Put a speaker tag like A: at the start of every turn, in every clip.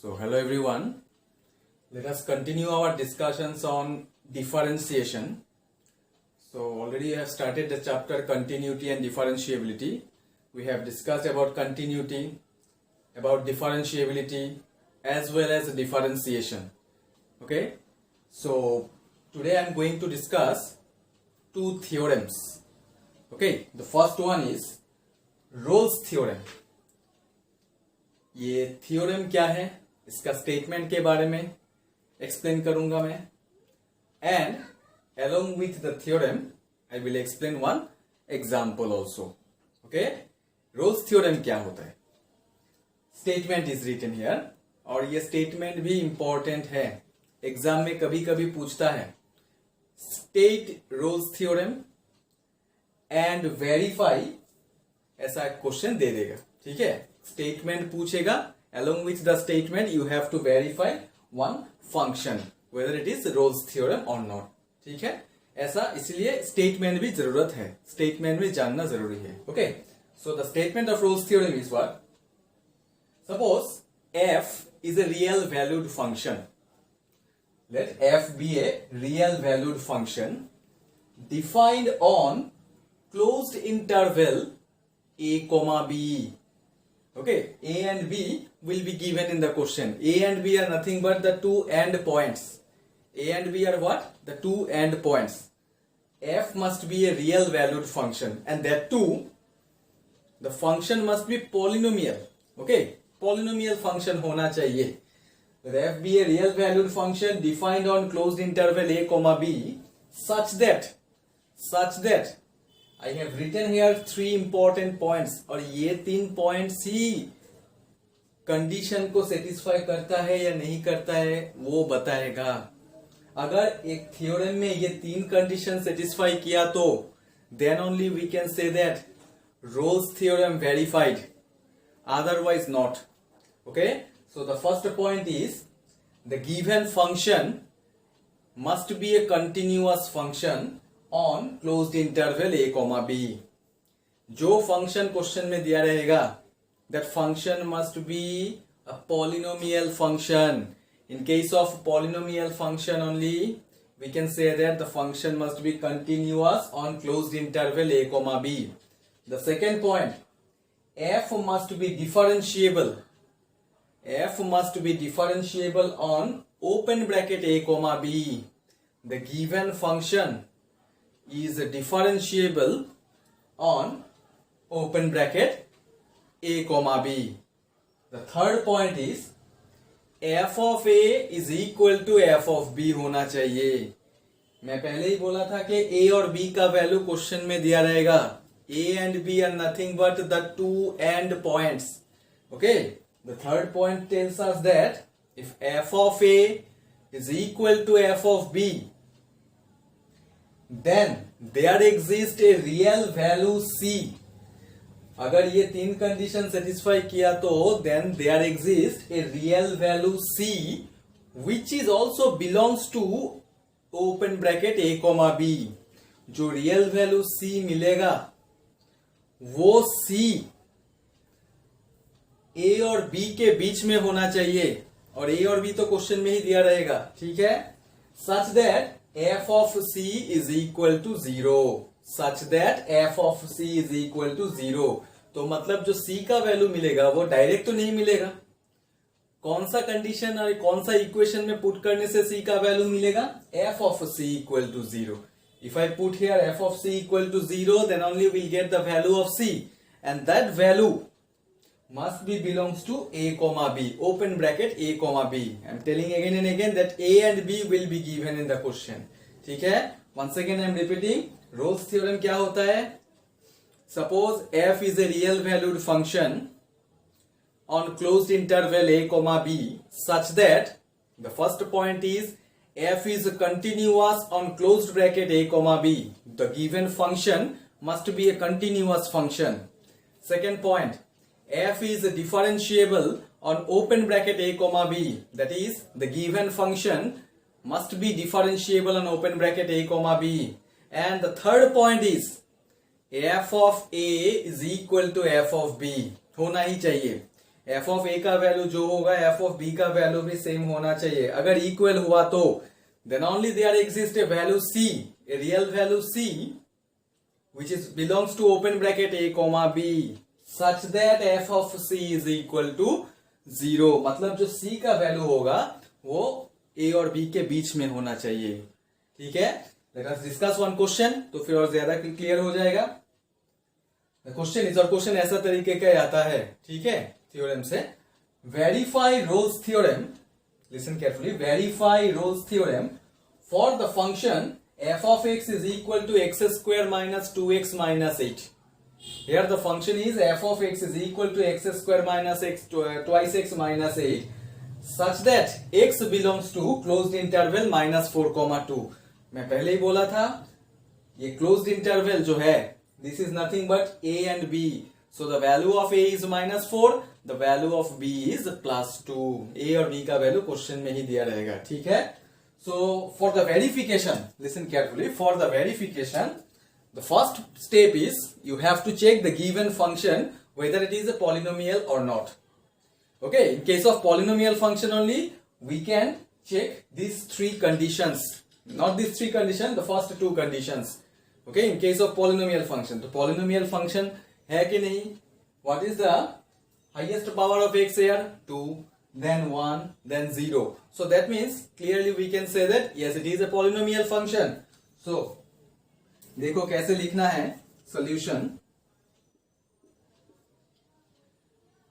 A: So hello everyone, let us continue our discussions on differentiation. So already I have started the chapter continuity and differentiability. We have discussed about continuity, about differentiability as well as differentiation. Okay, so today I am going to discuss two theorems. Okay, the first one is Rolle's theorem. ये theorem क्या है, इसका statement के बारे में explain करूंगा मैं, and along with the theorem I will explain one example also. Okay, Rolle's theorem क्या होता है, स्टेटमेंट इज रिटन हियर, और ये स्टेटमेंट भी इंपॉर्टेंट है, एग्जाम में कभी कभी पूछता है state Rolle's theorem and verify, ऐसा क्वेश्चन दे देगा. ठीक है, स्टेटमेंट पूछेगा, along with the statement you have to verify one function whether it is Rolle's theorem or not. ठीक है, ऐसा इसलिए स्टेटमेंट भी जरूरत है, स्टेटमेंट भी जानना जरूरी है. Okay, so the statement of Rolle's theorem is what? Suppose f is a real valued function. Let f be a real valued function defined on closed interval a comma b. Okay, a and b will be given in the question. A and b are nothing but the two end points. A and b are what? The two end points. F must be a real valued function, and that too, the function must be polynomial. Okay, polynomial function होना चाहिए. Let f be a real valued function defined on closed interval a comma b such that I have written here three important points, और ये तीन points ही condition को satisfy करता है या नहीं करता है वो बताएगा. अगर एक थ्योरम में ये तीन कंडीशन सेटिस्फाई किया तो then only we can say that Rolle's theorem verified, otherwise not. Okay, so the first point is the given function must be a continuous function on closed interval a comma b. जो function question में दिया रहेगा, that function must be a polynomial function. In case of polynomial function only, we can say that the function must be continuous on closed interval a comma b. The second point, f must be differentiable. F must be differentiable on open bracket a comma b. The given function is differentiable on open bracket a comma b. The third point is f of a is equal to f of b होना चाहिए. मैं पहले ही बोला था कि a और b का value question में दिया रहेगा. a and b are nothing but the two end points. Okay, the third point tells us that if f of a is equal to f of b, then there exists a real value c. अगर ये तीन condition satisfy किया तो then there exists a real value c which is also belongs to open bracket a comma b. जो real value c मिलेगा वो c a और b के बीच में होना चाहिए, और a और b तो क्वेश्चन में ही दिया रहेगा. ठीक है, such that f of c is equal to 0. Such that f of c is equal to 0. तो मतलब जो c का वैल्यू मिलेगा वो डायरेक्ट तो नहीं मिलेगा. कौन सा कंडीशन और कौन सा इक्वेशन में पुट करने से c का वैल्यू मिलेगा? f of c equal to 0. If I put here f of c equal to 0, then only we'll get the value of c, and that value must be belongs to a comma b, open bracket a comma b. I'm telling again and again that a and b will be given in the question. ठीक है, once again I'm repeating, Rolle's theorem क्या होता है? Suppose f is a real valued function on closed interval a comma b such that the first point is f is continuous on closed bracket a comma b. The given function must be a continuous function. Second point, f is differentiable on open bracket a comma b. That is, the given function must be differentiable on open bracket a comma b. And the third point is f of a is equal to f of b. होना ही चाहिए. F of ए का value जो होगा F of B का value भी same होना चाहिए। अगर इक्वल हुआ तो then only there exist a value C, a real value C which is belongs to open bracket a comma b such that f of c is equal to 0। मतलब जो c का value होगा वो a और b के बीच में होना चाहिए। ठीक है, let us discuss one question, तो फिर और ज्यादा क्लियर हो जाएगा। क्वेश्चन इस और क्वेश्चन ऐसा तरीके का आता है, ठीक है, थ्योरम से। Verify Rolle's theorem, listen carefully, verify Rolle's theorem for the function f of x is equal to x square minus 2x minus 8. Here the function is f of x is equal to x square minus x twice x minus 8 such that x belongs to closed interval minus 4 comma 2। मैं पहले ही बोला था ये closed interval जो है this is nothing but a and b, so the value of a is minus 4, the value of b is plus 2। a और b का value question में ही दिया रहेगा, ठीक है। So for the verification, listen carefully, for the verification, the first step is you have to check the given function whether it is a polynomial or not. Okay, in case of polynomial function only, we can check these three conditions, not these three conditions, the first two conditions. Okay, in case of polynomial function, तो polynomial function है कि नहीं, what is the highest power of x here? 2, then 1, then 0. So that means clearly we can say that yes, it is a polynomial function. So देखो कैसे लिखना है solution.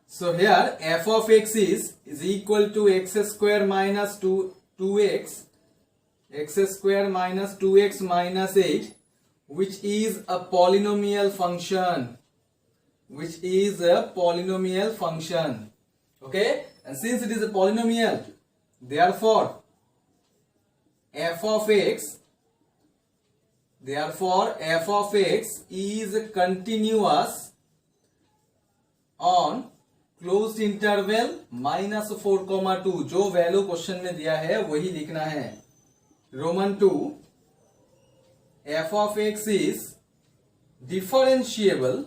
A: So here f of x is equal to x square minus 2x, x square minus 2x minus 8, which is a polynomial function, which is a polynomial function. Okay, and since it is a polynomial, therefore f of x is continuous on closed interval minus 4 comma 2। जो value question में दिया है वही लिखना है। Roman 2, f of x is differentiable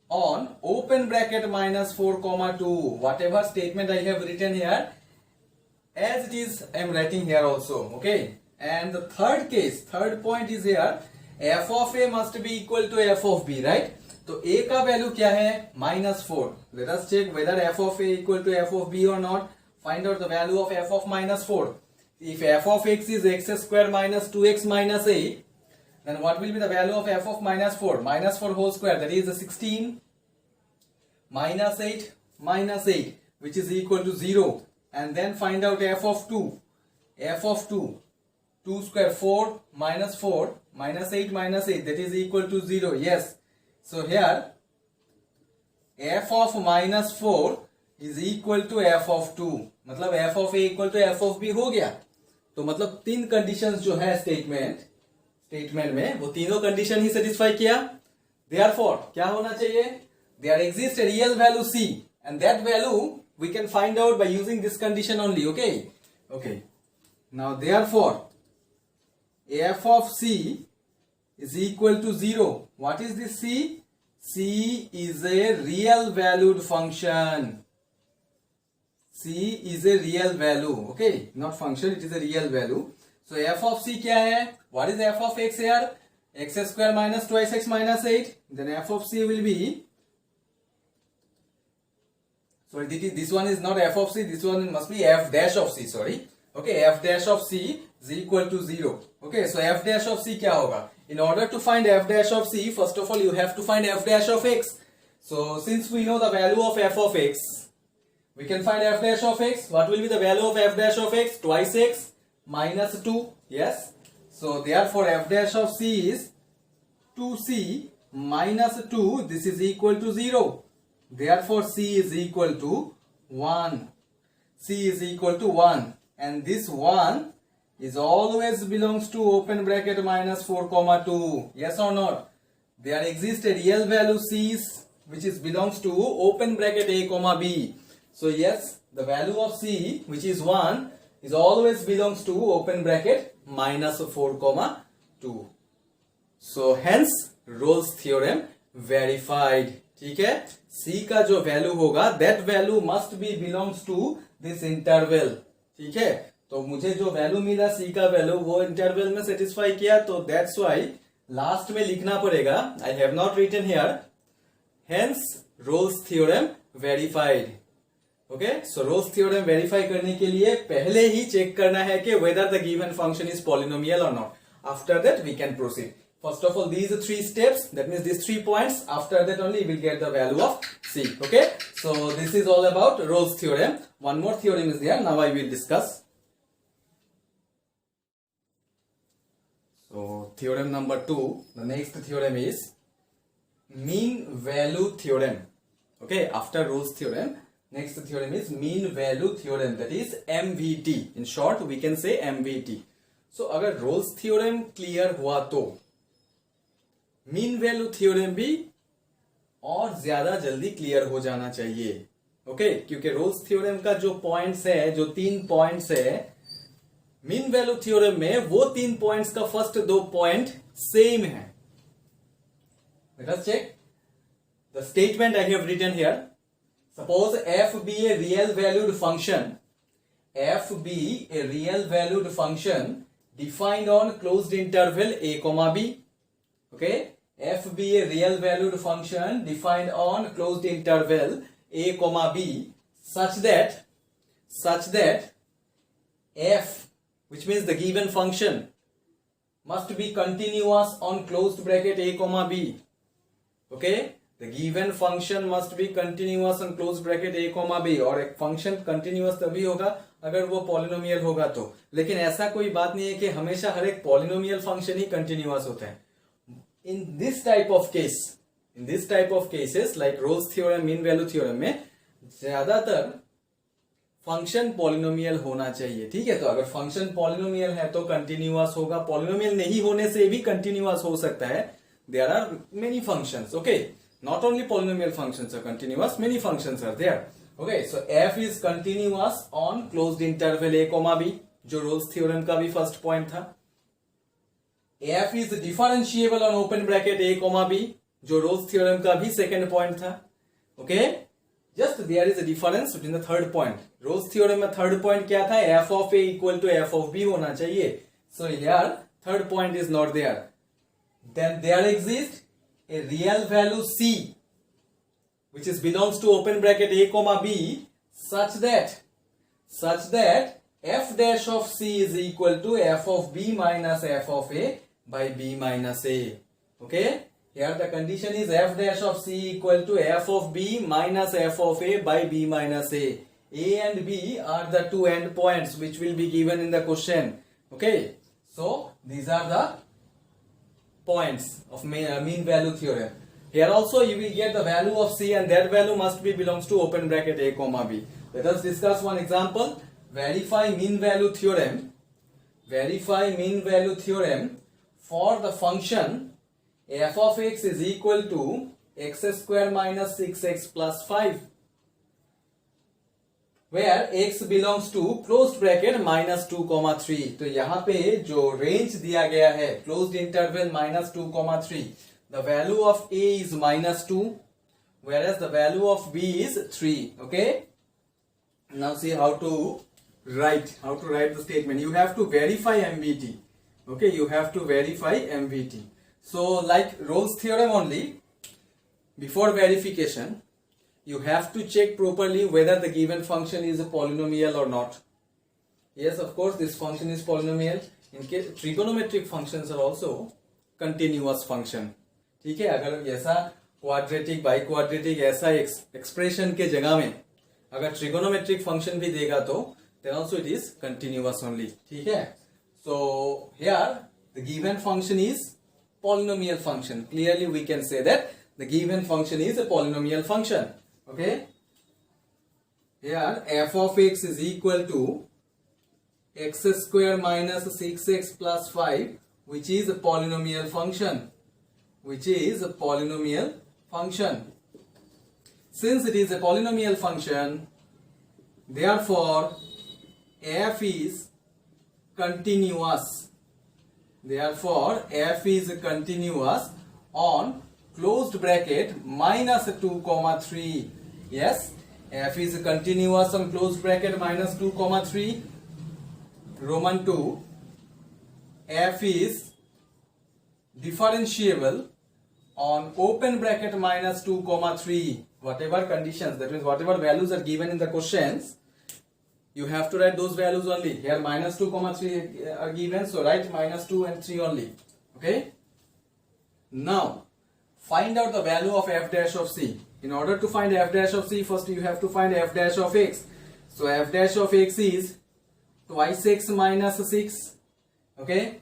A: on open bracket minus 4 comma 2, whatever statement I have written here as it is I am writing here also, okay। And the third case, third point is here f of a must be equal to f of b, right। तो a का value क्या है, -4। let us check whether f of a equal to f of b or not। find out the value of f of -4। if f of x is x square minus 2x minus 8, then what will be the value of f of -4? -4 whole square, that is 16 minus 8 which is equal to 0, and then find out f of 2, 2 square 4 minus 4 minus 8 minus 8, that is equal to 0, yes। so here f of -4 is equal to f of 2, मतलब f of a equal to f of b हो गया। तो मतलब तीन conditions जो है statement में वो तीनों कंडीशन ही सेटिस्फाई किया। Therefore क्या होना चाहिए, there exists a real value c and that value we can find out by using this condition only, okay। now therefore f of c is equal to 0। what is this c? c is a real valued function, c is a real value, okay, not function, it is a real value। so f of c क्या है, what is f of x here? x square minus twice x minus 8, then f of c will be, sorry, this one is not f of c, this one must be f dash of c, sorry, okay, f dash of c is equal to 0, okay। so f dash of c क्या होगा, in order to find f dash of c, first of all you have to find f dash of x। so since we know the value of f of x, we can find f dash of x। what will be the value of f dash of x? twice x minus 2, yes। so therefore f dash of c is 2c minus 2, this is equal to 0, therefore c is equal to 1, c is equal to 1, and this 1 is always belongs to open bracket minus 4 comma 2, yes or not? there exists a real value c which is belongs to open bracket a comma b, so yes, the value of c which is 1 is always belongs to open bracket minus 4 comma 2। so hence Rolle's theorem verified, ठीक है। c का जो value होगा that value must be belongs to this interval. ठीक है, तो मुझे जो वैल्यू मिला c का वैल्यू वो इंटरवल में सेटिस्फाई किया, तो दैट्स वाई लास्ट में लिखना पड़ेगा, I have not written here, hence Rolle's theorem verified. Okay, so Rolle's theorem verify करने के लिए पहले ही चेक करना है कि whether the given function is polynomial और not. After that we can proceed. First of all, these are 3 steps. That means these 3 points. After that only we will get the value of c. Okay. So this is all about Rolle's theorem. One more theorem is there. Now I will discuss. So theorem number 2. The next theorem is mean value theorem. Okay. After Rolle's theorem, next theorem is mean value theorem. That is MVT. In short, we can say MVT. So अगर Rolle's theorem clear हुआ तो mean value theorem भी और ज्यादा जल्दी clear हो जाना चाहिए। ओके, क्योंकि रोल्स थ्योरम का जो पॉइंट्स है, जो 3 पॉइंट्स है, मीन वैल्यू थ्योरम में वो 3 पॉइंट्स का फर्स्ट 2 पॉइंट सेम है। Let us check the statement I have written here. Suppose F be a real valued function, F be a real valued function defined on closed interval a, b. Okay, f be a real valued function defined on closed interval a, b such that f, which means the given function, must be continuous on closed bracket a, b. Okay, the given function must be continuous on closed bracket a, b. और एक function continuous तभी होगा अगर वो polynomial होगा तो। लेकिन ऐसा कोई बात नहीं है कि हमेशा हर एक पॉलिनोमियल फंक्शन ही कंटिन्यूअस होता है। In this type of cases like Rolle's theorem, mean value theorem में ज्यादातर फंक्शन पॉलिनोमियल होना चाहिए। ठीक है, तो अगर फंक्शन पॉलिनोमियल है तो कंटिन्यूअस होगा, पॉलिनोमियल नहीं होने से भी कंटिन्यूअस हो सकता है। There are many functions, okay, not only polynomial functions are continuous, many functions are there. Okay, so f is continuous on closed interval a, b, जो Rolle's theorem का भी फर्स्ट पॉइंट था। f is differentiable on open bracket a, b, जो Rolle's theorem का भी second point था। Okay, just there is a difference between the third point. Rolle's theorem में third point क्या था? f of a equal to f of b होना चाहिए। So here third point is not there. Then there exist a real value c which is belongs to open bracket a, b such that f dash of c is equal to f of b minus f of a by b minus a. Okay, here the condition is f dash of c equal to f of b minus f of a by b minus a. A and b are the 2 end points which will be given in the question. Okay, so these are the points of mean value theorem. Here also you will get the value of c and that value must be belongs to open bracket a, b. Let us discuss one example. Verify mean value theorem. Verify mean value theorem for the function f of x is equal to x square minus 6x plus 5, where x belongs to closed bracket minus 2, 3. तो यहाँ पे जो range दिया गया है closed interval minus 2, 3, the value of a is minus 2, whereas the value of b is 3. Okay, now see how to write the statement. You have to verify MVT. Okay, you have to verify MVT. So like Rolle's theorem only, before verification you have to check properly whether the given function is a polynomial or not. Yes, of course this function is polynomial. In case trigonometric functions are also continuous function. ठीक है, अगर ऐसा quadratic by quadratic ऐसा expression के जगह में अगर trigonometric function भी देगा तो then also it is continuous only. ठीक है, so here the given function is polynomial function. Clearly we can say that the given function is a polynomial function. Okay, here f of x is equal to x square minus 6x plus 5, which is a polynomial function. Since it is a polynomial function, therefore f is continuous. On closed bracket minus 2 comma 3. Yes, f is continuous on closed bracket minus 2 comma 3. Roman 2, f is differentiable on open bracket minus 2 comma 3. Whatever conditions, that means whatever values are given in the questions, you have to write those values only. Here minus 2 comma 3 are given, so write minus 2 and 3 only. Okay. Now find out the value of f dash of c. In order to find f dash of c, first you have to find f dash of x. So f dash of x is twice x minus 6. Okay.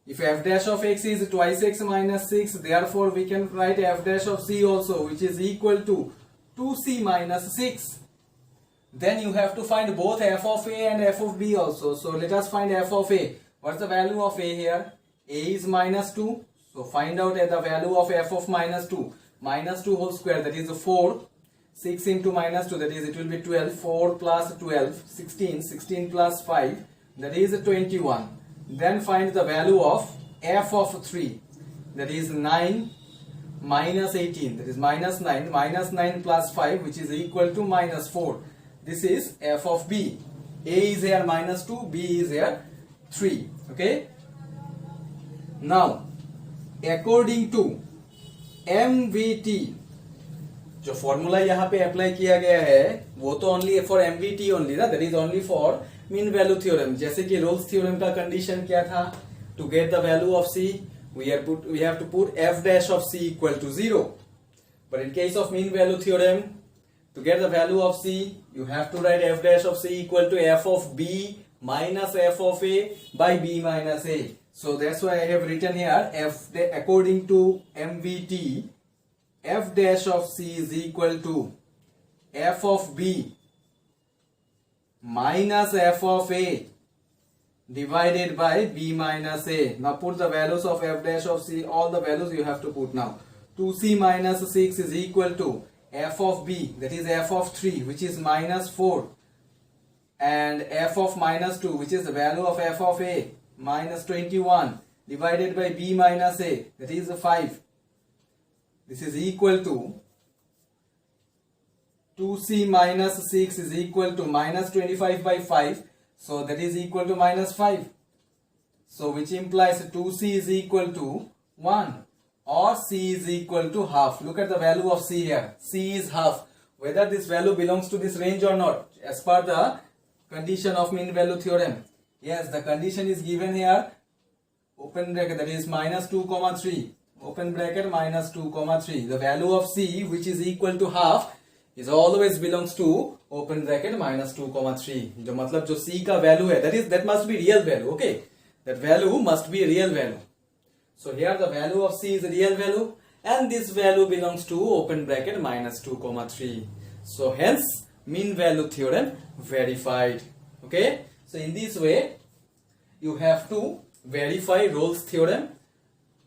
A: If f dash of x is twice x minus 6, therefore we can write f dash of c also, which is equal to 2c minus 6. Then you have to find both f of a and f of b also. So let us find f of a. What's the value of a here? A is minus 2. So find out the value of f of minus 2. Minus 2 whole square, that is 4. 6 into minus 2, that is it will be 12. 4 plus 12, 16. 16 plus 5, that is 21. Then find the value of f of 3, that is 9 minus 18, that is minus 9. Minus 9 plus 5, which is equal to minus 4. This is f of b. A is here minus 2, b is here 3. Okay. Now according to MVT, जो formula यहाँ पे apply किया गया है वो तो only for MVT only ना, that is only for mean value theorem. जैसे कि रोल्स थ्योरम का कंडीशन क्या था? To get the value of c we have to put f dash of c equal to 0. But in case of mean value theorem, to get the value of c, you have to write f dash of c equal to f of b minus f of a by b minus a. So that's why I have written here according to MVT, f dash of c is equal to f of b minus f of a divided by b minus a. Now put the values of f dash of c, all the values you have to put now. 2c minus 6 is equal to f of b, that is f of 3, which is minus 4, and f of minus 2, which is the value of f of a, minus 21, divided by b minus a, that is 5. This is equal to 2c minus 6 is equal to minus 25 by 5. So that is equal to minus 5. So which implies 2c is equal to 1 or c is equal to half. Look at the value of c here. C is half. Whether this value belongs to this range or not as per the condition of mean value theorem. Yes, the condition is given here. Open bracket, that is minus 2 comma 3. Open bracket minus 2 comma 3. The value of c, which is equal to half, is always belongs to open bracket minus 2 comma 3. जो मतलब जो c का value है, that must be real value. Okay, that value must be real value. So here the value of c is a real value, and this value belongs to open bracket minus 2 comma 3. So hence mean value theorem verified. Okay, so in this way you have to verify Rolle's theorem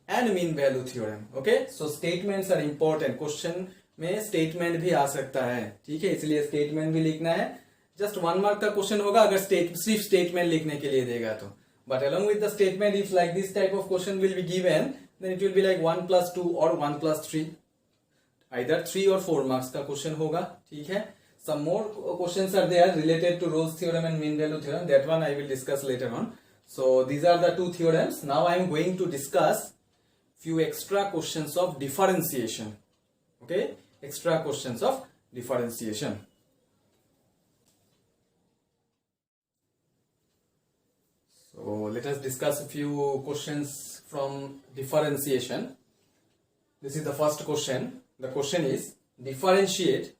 A: and mean value theorem. Okay, so statements are important. Question में statement भी आ सकता है, ठीक है, इसलिए statement भी लिखना है. जस्ट 1 मार्क का क्वेश्चन होगा अगर सिर्फ स्टेटमेंट लिखने के लिए देगा तो. But along with the statement, if like this type of question will be given, then it will be like 1 plus 2 or 1 plus 3. Either 3 or 4 marks का क्वेश्चन होगा, ठीक है. Some more questions are there related to Rolle's theorem and mean value theorem. That one I will discuss later on. So these are the two theorems. Now I am going to discuss few extra questions of differentiation. Okay, extra questions of differentiation. So let us discuss a few questions from differentiation. This is the first question. The question is differentiate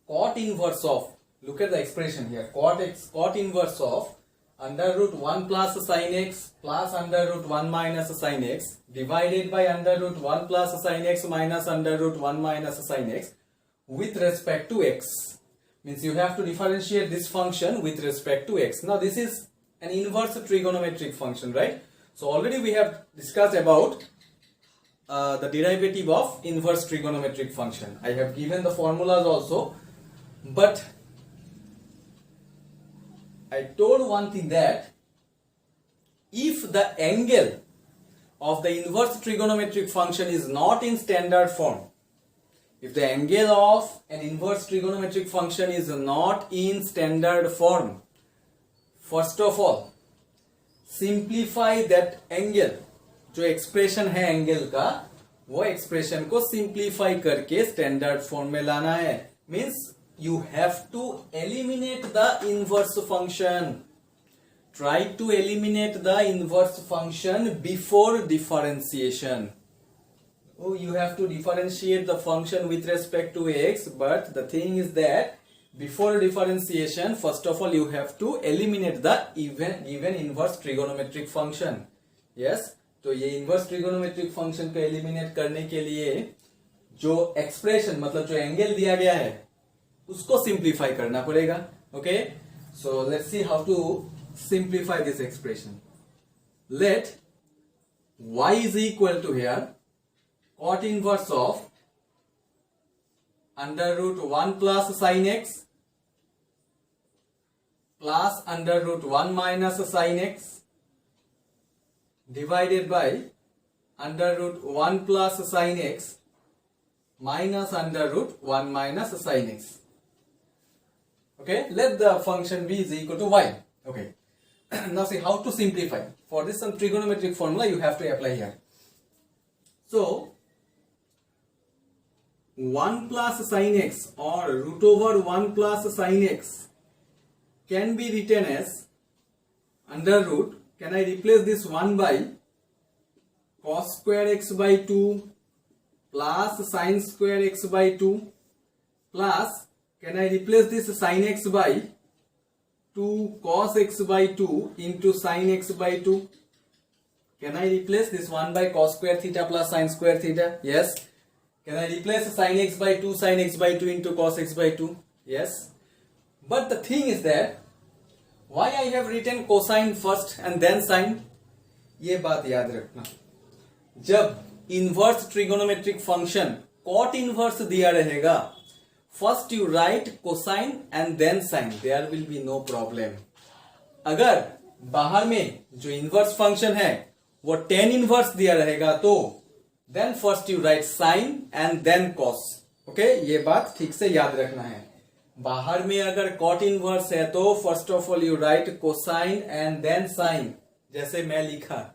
A: cot inverse of, look at the expression here, cot inverse of under root 1 plus sin x plus under root 1 minus sin x divided by under root 1 plus sin x minus under root 1 minus sin x with respect to x. Means you have to differentiate this function with respect to x. Now this is an inverse trigonometric function, right? So already we have discussed about the derivative of inverse trigonometric function. I have given the formulas also, but I told one thing, that if the angle of the inverse trigonometric function is not in standard form, if the angle of an inverse trigonometric function is not in standard form, first of all simplify that angle. जो expression है angle का, वो expression को simplify करके standard form में लाना है. Means you have to eliminate the inverse function. Try to eliminate the inverse function before differentiation. Oh, you have to differentiate the function with respect to x, but the thing is that before differentiation, first of all you have to eliminate the even inverse trigonometric function. Yes, तो ये inverse trigonometric function को eliminate करने के लिए जो expression मतलब जो angle दिया गया है उसको सिंप्लीफाई करना पड़ेगा. Okay, so let's see how to simplify this expression. Let y is equal to here cot inverse of under root 1 plus sine x plus under root 1 minus sine x divided by under root 1 plus sine x minus under root 1 minus sin x. Okay, let the function b is equal to y. Okay, now see how to simplify. For this some trigonometric formula you have to apply here. So 1 plus sin x or root over 1 plus sin x can be written as under root. Can I replace this 1 by cos square x by 2 plus sin square x by 2 plus can I replace this sin x by 2 cos x by 2 into sin x by 2? Can I replace this 1 by cos square theta plus sin square theta? Yes. Can I replace sin x by 2 sin x by 2 into cos x by 2? Yes. But the thing is that why I have written cosine first and then sin? ये बात याद रखना. जब inverse trigonometric function cot inverse दिया रहेगा, first you write cosine and then sine, there will be no problem. अगर बाहर में जो इनवर्स फंक्शन है वो टेन इनवर्स दिया रहेगा तो then first you write sine and then cos. Okay, ये बात ठीक से याद रखना है. बाहर में अगर कॉट इनवर्स है तो first of all you write cosine and then sine, जैसे मैं लिखा.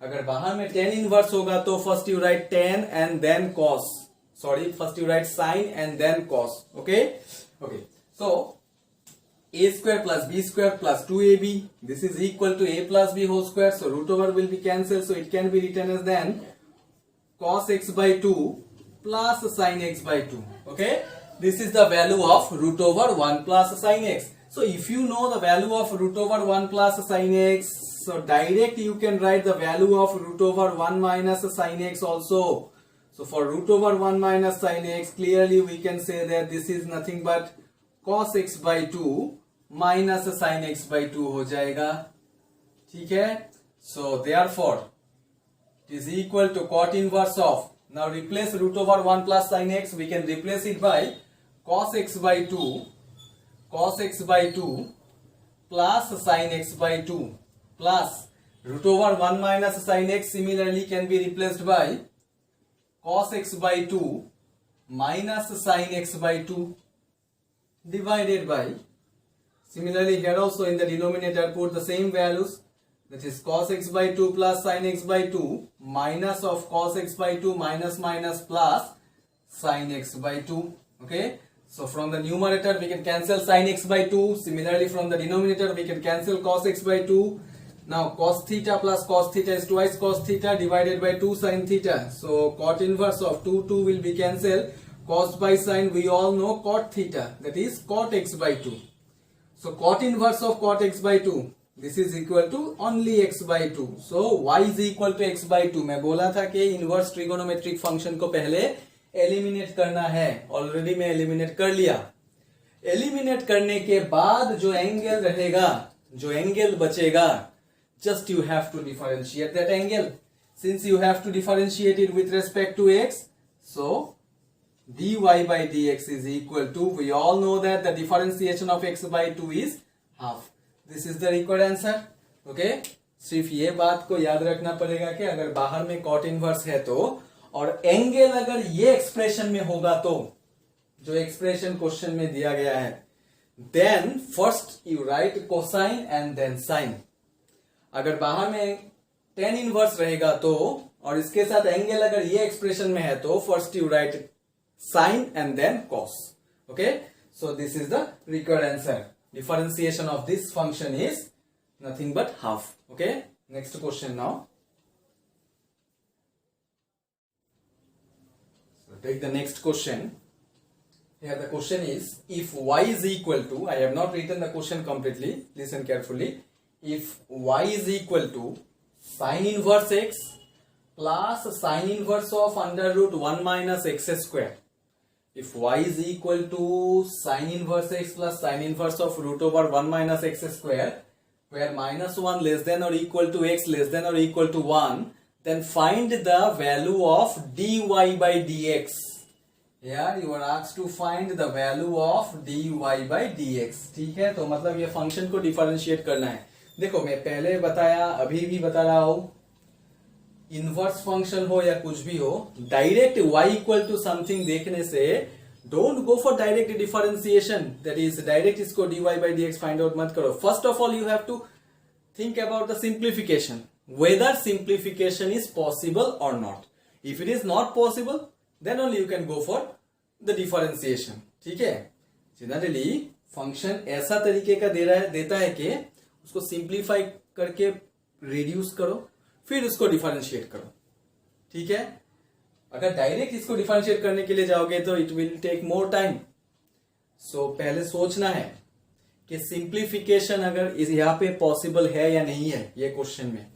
A: अगर बाहर में टेन इनवर्स होगा तो first you write tan and then cos, sorry first you write sine and then cos. Okay okay, so a square plus b square plus 2ab, this is equal to a plus b whole square, so root over will be cancelled, so it can be written as then cos x by 2 plus sin x by 2. Okay, this is the value of root over 1 plus sin x. So if you know the value of root over 1 plus sin x, so direct you can write the value of root over 1 minus sin x also. So for root over 1 minus sin x, clearly we can say that this is nothing but cos x by 2 minus sin x by 2 हो जाएगा. ठीक है, so therefore it is equal to cot inverse of, now replace root over 1 plus sin x, we can replace it by cos x by 2 plus sin x by 2 plus root over 1 minus sin x similarly can be replaced by cos x by 2 minus sin x by 2 divided by, similarly here also in the denominator put the same values, that is cos x by 2 plus sin x by 2 minus of cos x by 2 minus plus sin x by 2. Okay, so from the numerator we can cancel sin x by 2, similarly from the denominator we can cancel cos x by 2. Now cos theta plus cos theta is twice cos theta divided by 2 sin theta, so cot inverse of 2 will be cancelled. Cos by sin we all know cot theta, that is cot x by 2. So cot inverse of cot x by 2, this is equal to only x by 2. So y is equal to x by 2. मैं बोला था कि inverse trigonometric function को पहले eliminate करना है, already मैं eliminate कर लिया. एलिमिनेट करने के बाद जो एंगल रहेगा, जो एंगल बचेगा, just you have to differentiate that angle. Since you have to differentiate it with respect to x, so dy by dx is equal to, we all know that the differentiation of x by 2 is half. This is the required answer. Okay, सिर्फ ये बात को याद रखना पड़ेगा कि अगर बाहर में कॉट इनवर्स है तो, और एंगल अगर ये एक्सप्रेशन में होगा तो, जो एक्सप्रेशन क्वेश्चन में दिया गया है, then first you write cosine and then sine. अगर बाहर में टेन इनवर्स रहेगा तो, और इसके साथ एंगल अगर ये एक्सप्रेशन में है तो, first you write sine and then cos. Okay, so this is the required answer. Differentiation of this function is nothing but half. Okay, next question now. So take the next question. Here the question is, if y is equal to, I have not written the question completely, listen carefully. If y is equal to sin inverse x plus sin inverse of under root 1 minus x square. If y is equal to sin inverse x plus sin inverse of root over 1 minus x square, where minus 1 less than or equal to x less than or equal to 1, then find the value of dy by dx. Here you are asked to find the value of dy by dx. ठीक है, तो मतलब ये function को differentiate करना है। देखो मैं पहले बताया, अभी भी बता रहा हूं, इनवर्स फंक्शन हो या कुछ भी हो, direct y equal to something देखने से don't go for direct differentiation, that is direct इसको dy by dx find out मत करो। First of all you have to think about the simplification, whether simplification is possible और not. If it is not possible then only you can go for the differentiation. ठीक है, generally function ऐसा तरीके का देता है कि उसको सिंप्लीफाई करके रिड्यूस करो, फिर उसको डिफरेंशिएट करो। ठीक है, अगर डायरेक्ट इसको डिफरेंशिएट करने के लिए जाओगे तो it will take more time. So पहले सोचना है कि सिंप्लीफिकेशन अगर यहाँ पे पॉसिबल है या नहीं है, ये क्वेश्चन में।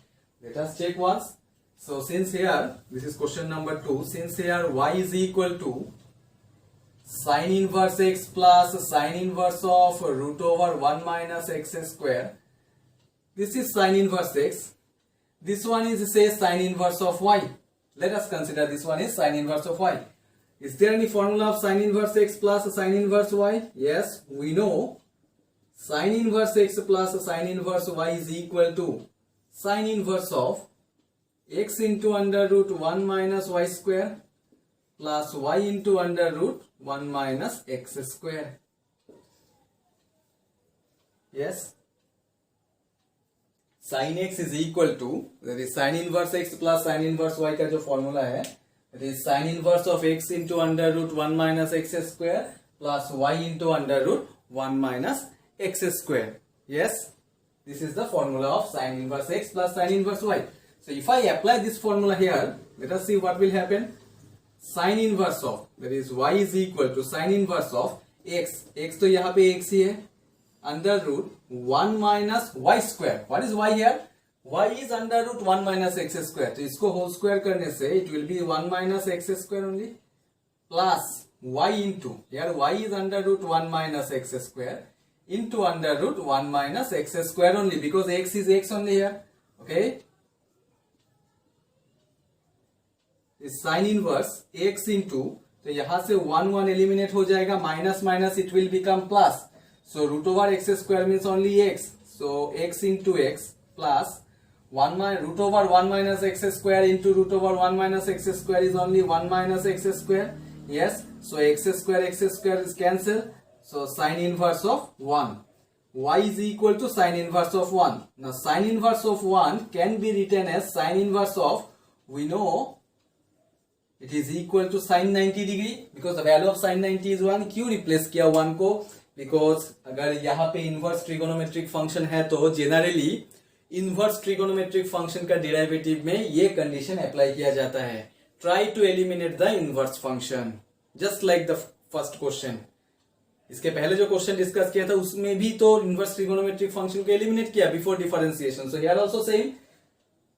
A: Let us check once. So since here, this is question number 2, since here y is equal to sine inverse x plus sine inverse of root over 1 minus x square, this is sine inverse x, this one is say sin inverse of y. Let us consider this one is sin inverse of y. Is there any formula of sin inverse x plus sin inverse y? Yes, we know sin inverse x plus sin inverse y is equal to sin inverse of x into under root 1 minus y square plus y into under root 1 minus x square. Yes, sin x is equal to, that is sin inverse x plus sin inverse y का जो formula है, that is sin inverse of x into under root 1 minus x square plus y into under root 1 minus x square. Yes, this is the formula of sin inverse x plus sin inverse y. So if I apply this formula here, let us see what will happen. Sin inverse of, that is y is equal to sin inverse of x, x तो यहाँ पे x ही है, under root 1 minus y square. What is y here? Y is under root 1 minus x square. तो इसको whole square करने से it will be 1 minus x square only plus y into, here y is under root 1 minus x square into under root 1 minus x square only, because x is x only here. Okay, is sin inverse x into, तो यहां से 1 1 eliminate हो जाएगा, minus minus it will become plus. So root over x square means only x. So x into x plus root over 1 minus x square into root over 1 minus x square is only 1 minus x square. Yes. So x square is cancelled. So sin inverse of 1. Y is equal to sin inverse of 1. Now sin inverse of 1 can be written as sin inverse of, we know it is equal to sin 90 degree, because the value of sin 90 is 1. क्यों replace किया 1 को? Because अगर यहाँ पे inverse trigonometric function है तो generally inverse trigonometric function का derivative में ये कंडीशन अप्लाई किया जाता है, try to eliminate the inverse function, just like the first question. इसके पहले जो क्वेश्चन डिस्कस किया था उसमें भी तो इनवर्स ट्रिगोनोमेट्रिक फंक्शन को एलिमिनेट किया before differentiation. So here also same,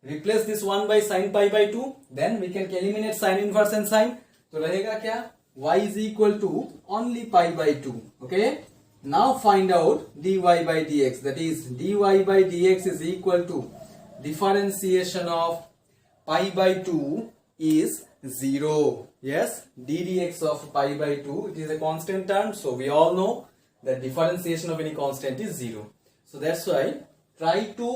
A: replace this 1 by sin pi by 2, then we can eliminate sin inverse and sin, तो रहेगा क्या, y is equal to only pi by 2. Okay, now find out dy by dx, that is dy by dx is equal to differentiation of pi by 2 is 0. Yes, d dx of pi by 2, it is a constant term, so we all know that differentiation of any constant is 0. So that's why try to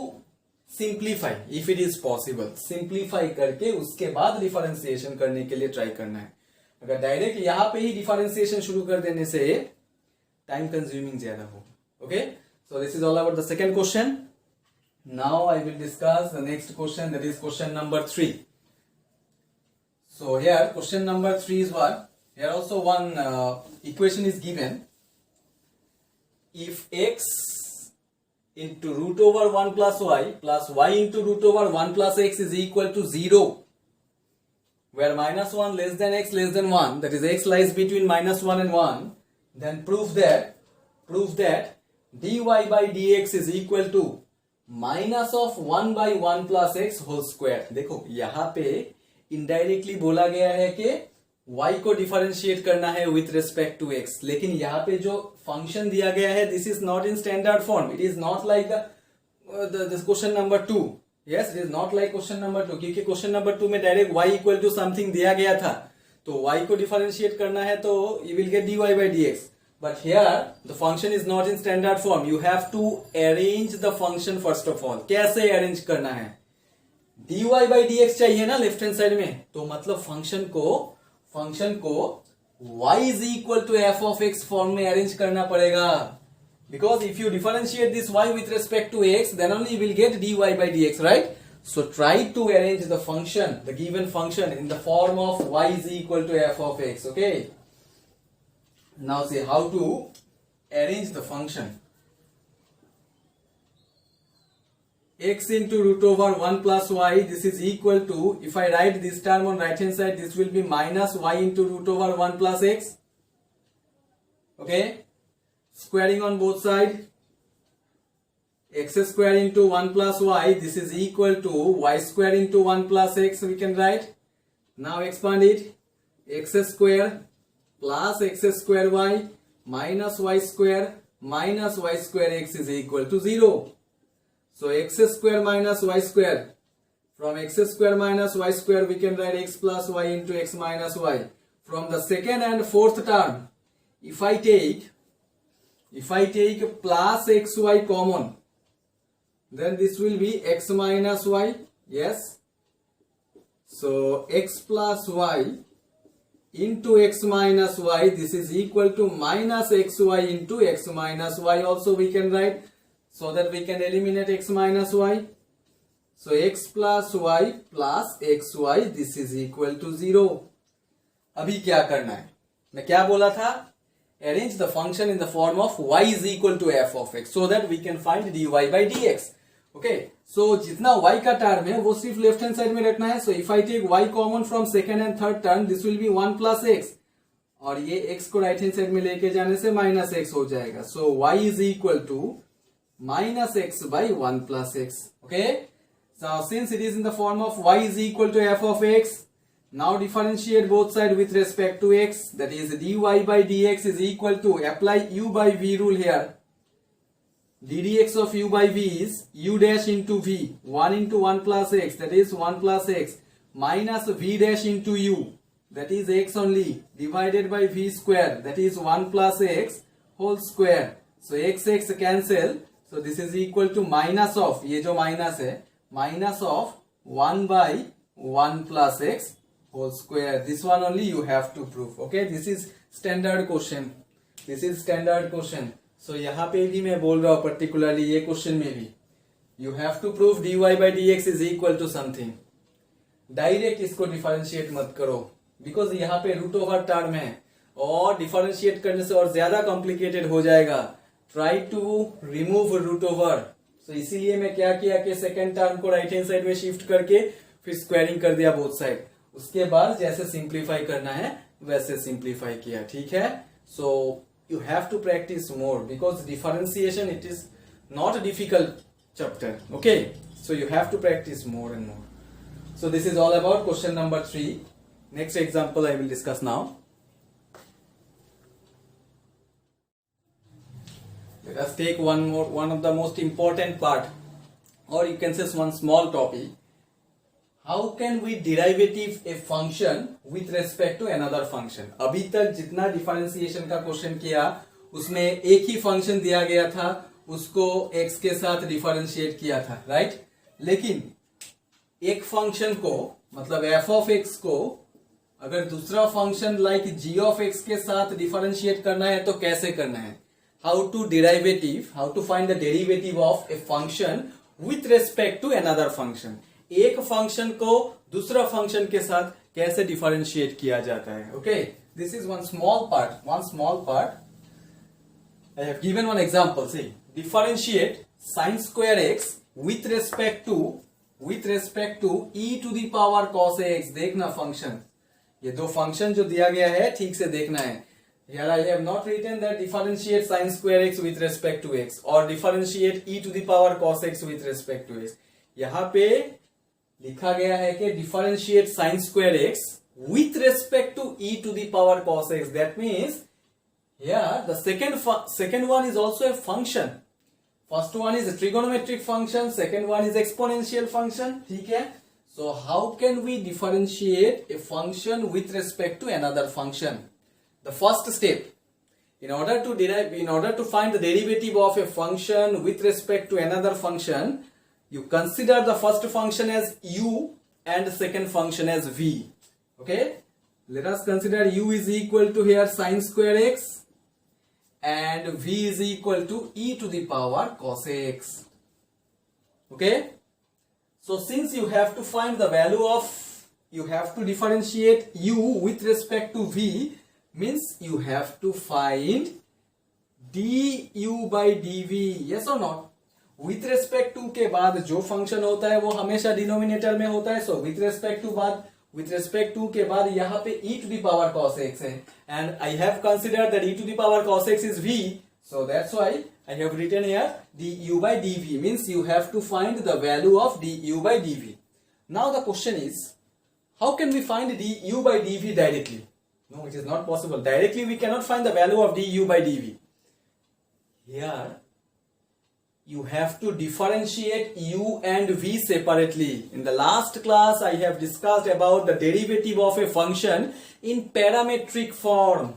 A: simplify if it is possible, simplify करके उसके बाद differentiation करने के लिए try करना है। अगर direct यहां पे ही डिफरेंशिएशन शुरू कर देने से टाइम कंज्यूमिंग ज्यादा होगा। Okay, so this is all about the second question. Now I will discuss the next question, that is question number 3. So here question number 3 is what? Here also one equation is given. If x into root over 1 plus y into root over 1 plus x is equal to 0, where minus 1 less than x less than 1, that is x lies between minus 1 and 1, then prove that dy by dx is equal to minus of 1 by 1 plus x whole square. देखो यहाँ पे indirectly बोला गया है कि y को differentiate करना है विथ रेस्पेक्ट टू x, लेकिन यहाँ पे जो फंक्शन दिया गया है this is not in standard form, it is not like the question number 2. Yes, it is not like question number 2, क्योंकि क्वेश्चन नंबर 2 में direct y equal to something दिया गया था, तो y को डिफरेंशिएट करना है तो you will get dy by dx. But here the function is not in standard form. You have to arrange the function first of all. कैसे arrange करना है? dy by dx चाहिए ना लेफ्ट हैंड साइड में, तो मतलब function को y is equal to f of x form में अरेंज करना पड़ेगा. Because if you differentiate this y with respect to x, then only you will get dy by dx, right? So try to arrange the function, the given function, in the form of y is equal to f of x. Okay. Now see how to arrange the function. X into root over 1 plus y, this is equal to, if I write this term on right hand side, this will be minus y into root over 1 plus x. Okay, squaring on both sides, x square into 1 plus y, this is equal to y square into 1 plus x, we can write. Now expand it, x square plus x square y minus y square x is equal to 0. So x square minus y square, from x square minus y square we can write x plus y into x minus y. From the second and fourth term, if I take plus xy common, then this will be x minus y. Yes, so x plus y into x minus y, this is equal to minus xy into x minus y also we can write, so that we can eliminate x minus y. So x plus y plus xy, this is equal to 0. अभी क्या करना है, मैं क्या बोला था? Arrange the function in the form of y is equal to f of x, so that we can find dy by dx. Okay, so जितना y का टर्म है वो सिर्फ लेफ्ट हैंड साइड में रखना है. So if I take y common from second and third term, this will be 1 plus x, और ये x को राइट हैंड साइड में लेके जाने से माइनस x हो जाएगा. So y is equal to minus x by 1 plus x. Okay, so since it is in the form of y is equal to f of x, now differentiate both sides with respect to x, that is dy by dx is equal to, apply u by v rule here. ddx of u by v is u dash into v, 1 into 1 plus x, that is 1 plus x, minus v dash into u, that is x only, divided by v square, that is 1 plus x whole square. So x cancel, so this is equal to minus of, ये जो minus है, minus of 1 by 1 plus x whole square. This one only you have to prove. Okay, this is standard question. This is standard question. So यहाँ पे भी मैं बोल रहा हूँ particularly ये question में भी you have to prove dy by dx is equal to something. Direct इसको डिफरेंशिएट मत करो, बिकॉज यहाँ पे रूट ओवर टर्म है और डिफरेंशिएट करने से और ज्यादा कॉम्प्लिकेटेड हो जाएगा. Try to remove root over. So इसीलिए मैं क्या किया कि सेकेंड टर्म को राइट हैंड साइड में शिफ्ट करके फिर स्क्वायरिंग कर दिया बोथ साइड. उसके बाद जैसे सिंप्लीफाई करना है वैसे सिंप्लीफाई किया. ठीक है, सो you have to practice more because differentiation, it is not a difficult chapter. Okay, so you have to practice more and more. So this is all about question number 3. Next example I will discuss now. Let us take one of the most important part, or you can say one small topic. How can we derivative a function with respect to another function? अभी तक जितना differentiation का question किया उसमें एक ही function दिया गया था, उसको x के साथ डिफरेंशिएट किया था, राइट? लेकिन एक फंक्शन को मतलब एफ ऑफ एक्स को अगर दूसरा function like g of x के साथ डिफरेंशिएट करना है तो कैसे करना है, how to find the derivative of a function with respect to another function. एक फंक्शन को दूसरा फंक्शन के साथ कैसे डिफरेंशिएट किया जाता है। Okay, this is one small part I have given one example. See, differentiate sin square x with respect to e to the power cos x. देखना फंक्शन, ये दो फंक्शन जो दिया गया है ठीक से देखना है। Here I have not written that differentiate sin square x with respect to x or differentiate e to the power cos x with respect to x. यहाँ पे लिखा गया है कि differentiate sin square x with respect to e to the power cos x. That means here the second one is also a function. First one is a trigonometric function, second one is exponential function. ठीक है, so how can we differentiate a function with respect to another function? The first step, in order to find the derivative of a function with respect to another function, you consider the first function as u and the second function as v. Okay, let us consider u is equal to here sin square x and v is equal to e to the power cos x. Okay, so since you have to find the value of, you have to differentiate u with respect to v, means you have to find du by dv. Yes or not? with respect to के बाद जो function होता है वो हमेशा denominator में होता है। so with respect to के बाद यहाँ पे e to the power cos x है, and I have considered that e to the power cos x is v, so that's why I have written here du by dv, means you have to find the value of du by dv. Now the question is, how can we find du by dv directly? No, it is not possible. Directly we cannot find the value of du by dv. Here you have to differentiate u and v separately. In the last class I have discussed about the derivative of a function in parametric form.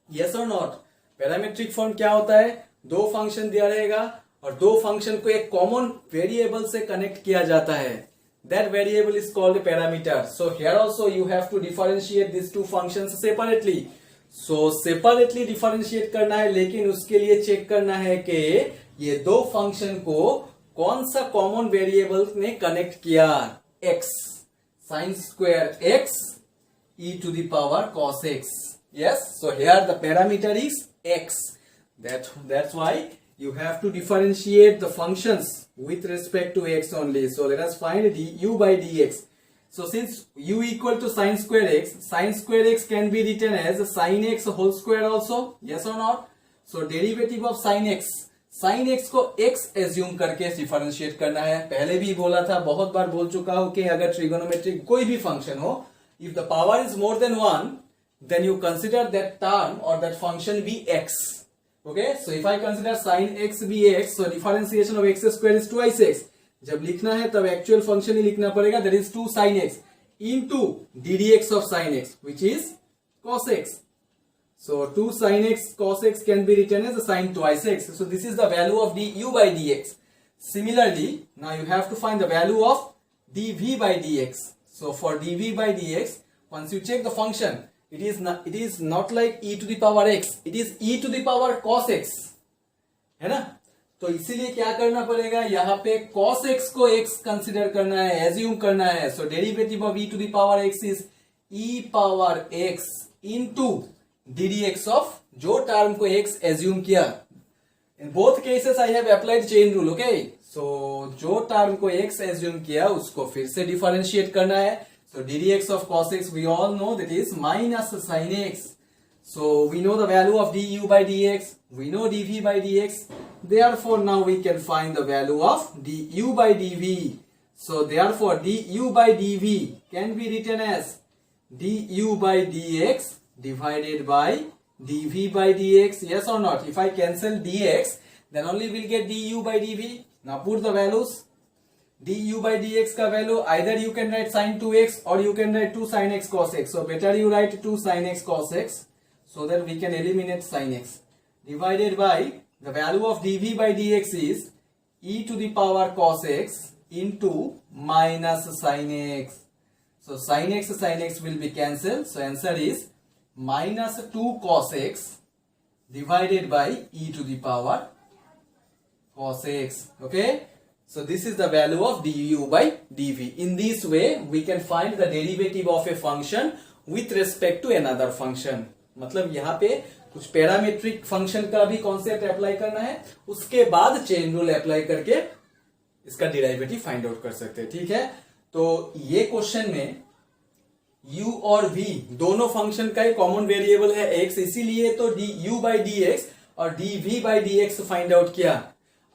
A: Yes or not? Parametric form क्या होता है, दो function दिया रहेगा और दो function को एक कॉमन वेरिएबल से कनेक्ट किया जाता है। That variable is called a parameter. So here also you have to differentiate these two functions separately. So separately differentiate करना है, लेकिन उसके लिए चेक करना है कि ये दो फंक्शन को कौन सा कॉमन वेरिएबल ने कनेक्ट किया। x sin square x e to the power cos x. Yes, so here the parameter is x. That's why you have to differentiate the functions with respect to x only. So let us find du by dx. So since u equal to sin square x can be written as sin x whole square also. Yes or not? So derivative of sin x को x assume करके differentiate करना है। पहले भी बोला था, बहुत बार बोल चुका हूं कि अगर ट्रिगोनोमेट्रिक कोई भी फंक्शन हो, if the power is more than 1, then you consider that term और that function be x. Okay, so if I consider sin x be x, so differentiation of x square is 2x. जब लिखना है तब actual function ही लिखना पड़ेगा, that is 2 sin x into ddx of sin x, which is cos x. So 2 sin x cos x can be written as a sin twice x. So this is the value of du by dx. Similarly, now you have to find the value of dv by dx. So for dv by dx, once you check the function, it is not like e to the power x, it is e to the power cos x, है ना। तो इसीलिए क्या करना पड़ेगा, यहाँ पे cos x को x कंसिडर करना है, एज्यूम करना है। So derivative of e to the power x is e power x into ddx of जो टर्म को x एज्यूम किया। In both cases I have applied chain rule. Okay, so जो term को x assume किया उसको फिर से differentiate करना है। सो ddx of cos x we all know that is minus sin x. So we know the value of du by dx, we know dv by dx, therefore now we can find the value of du by dv. So therefore du by dv can be written as du by dx divided by dv by dx. Yes or not? If I cancel dx, then only we'll get du by dv. Now put the values. du by dx का value either you can write sin 2x or you can write 2 sin x cos x. So better you write 2 sin x cos x so that we can eliminate sin x. Divided by the value of dv by dx is e to the power cos x into minus sin x. So sin x will be cancelled. So answer is minus 2 cos x divided by e to the power cos x. Okay. So this is the value of du by dv. In this way we can find the derivative of a function with respect to another function. मतलब यहाँ पे कुछ parametric function का भी concept apply करना है, उसके बाद चेन रूल अप्लाई करके इसका डेरिवेटिव फाइंड आउट कर सकते हैं. ठीक है. तो ये क्वेश्चन में u और v दोनों फंक्शन का एक कॉमन वेरिएबल है x, इसीलिए तो du by dx और dv by dx find out किया.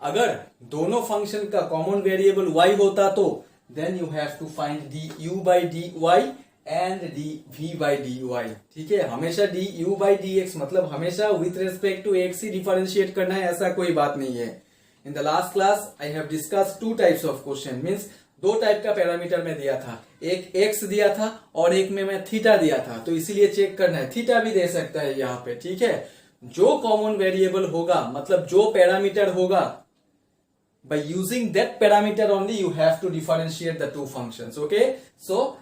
A: अगर दोनों फंक्शन का कॉमन वेरिएबल y होता तो then you have to find du by dy and dv by dy. ठीक है. हमेशा du by dx मतलब हमेशा विथ रेस्पेक्ट टू x ही डिफरेंशिएट करना है, ऐसा कोई बात नहीं है. In the last class I have discuss 2 types of question. Means 2 type का पैरामीटर में दिया था, एक x दिया था और एक में मैं थीटा दिया था. तो इसीलिए चेक करना है, थीटा भी दे सकता है यहाँ पे. ठीक है. जो कॉमन वेरिएबल होगा मतलब जो पैरामीटर होगा, by using that parameter only you have to differentiate the 2 functions. Okay. So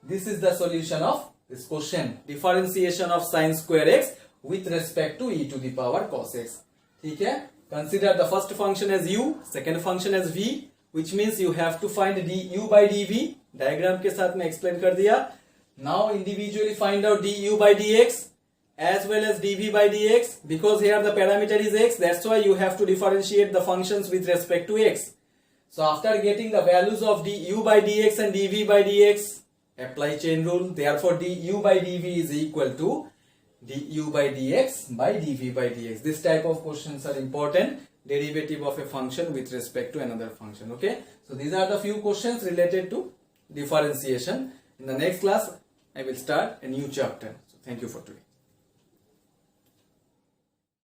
A: this is the solution of this question. Differentiation of sin square x with respect to e to the power cos x. ठीक है. Consider the first function as u, second function as v, which means you have to find du by dv. Diagram के साथ में explain कर दिया. Now individually find out du by dx as well as dv by dx. Because here the parameter is x, that's why you have to differentiate the functions with respect to x. So after getting the values of du by dx and dv by dx, apply chain rule. Therefore du by dv is equal to du by dx by dv by dx. This type of questions are important. Derivative of a function with respect to another function. Okay. So these are the few questions related to differentiation. In the next class I will start a new chapter. So thank you for today.